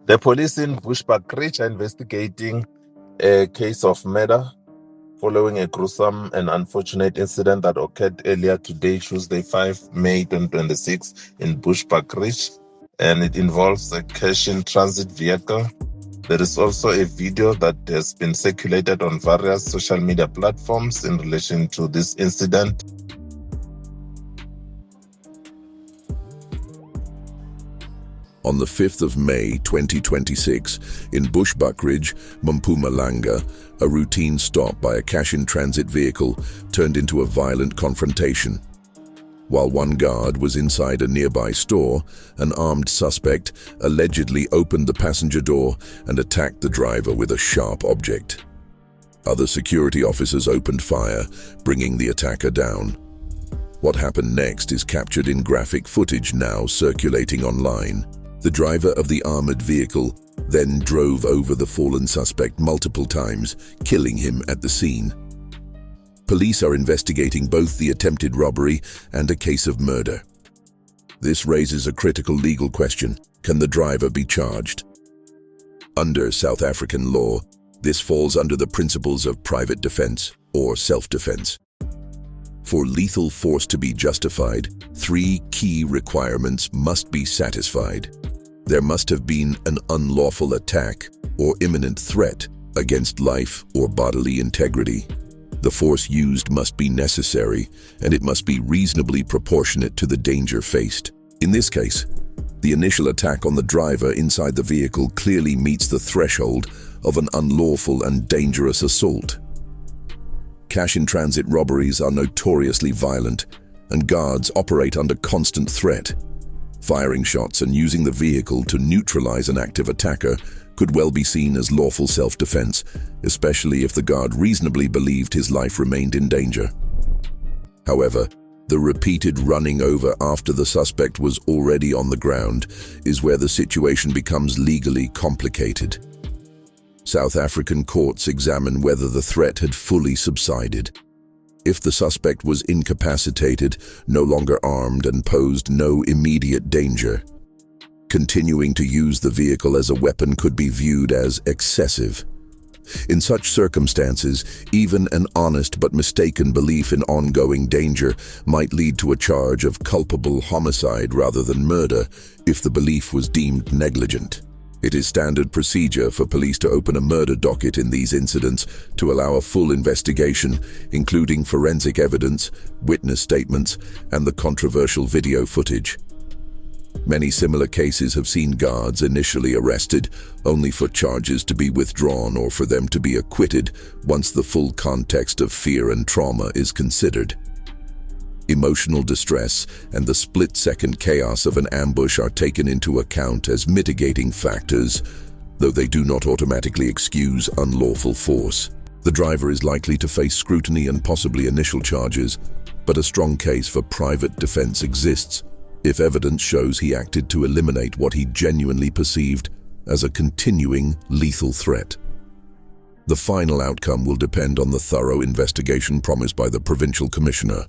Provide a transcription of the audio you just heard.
The police in Bushbuckridge are investigating a case of murder following a gruesome and unfortunate incident that occurred earlier today, Tuesday, 5 May 2026 in Bushbuckridge, and it involves a cash-in-transit vehicle. There is also a video that has been circulated on various social media platforms in relation to this incident. On the 5th of May 2026, in Bushbuckridge, Mpumalanga, a routine stop by a cash-in-transit vehicle turned into a violent confrontation. While one guard was inside a nearby store, an armed suspect allegedly opened the passenger door and attacked the driver with a sharp object. Other security officers opened fire, bringing the attacker down. What happened next is captured in graphic footage now circulating online. The driver of the armored vehicle then drove over the fallen suspect multiple times, killing him at the scene. Police are investigating both the attempted robbery and a case of murder. This raises a critical legal question: can the driver be charged? Under South African law, this falls under the principles of private defense or self-defense. For lethal force to be justified, 3 key requirements must be satisfied. There must have been an unlawful attack or imminent threat against life or bodily integrity. The force used must be necessary, and it must be reasonably proportionate to the danger faced. In this case, the initial attack on the driver inside the vehicle clearly meets the threshold of an unlawful and dangerous assault. Cash-in-transit robberies are notoriously violent, and guards operate under constant threat. Firing shots and using the vehicle to neutralize an active attacker could well be seen as lawful self-defense, especially if the guard reasonably believed his life remained in danger. However, the repeated running over after the suspect was already on the ground is where the situation becomes legally complicated. South African courts examine whether the threat had fully subsided. If the suspect was incapacitated, no longer armed, and posed no immediate danger, continuing to use the vehicle as a weapon could be viewed as excessive. In such circumstances, even an honest but mistaken belief in ongoing danger might lead to a charge of culpable homicide rather than murder if the belief was deemed negligent. It is standard procedure for police to open a murder docket in these incidents to allow a full investigation, including forensic evidence, witness statements, and the controversial video footage. Many similar cases have seen guards initially arrested, only for charges to be withdrawn or for them to be acquitted once the full context of fear and trauma is considered. Emotional distress and the split-second chaos of an ambush are taken into account as mitigating factors, though they do not automatically excuse unlawful force. The driver is likely to face scrutiny and possibly initial charges, but a strong case for private defense exists if evidence shows he acted to eliminate what he genuinely perceived as a continuing lethal threat. The final outcome will depend on the thorough investigation promised by the provincial commissioner.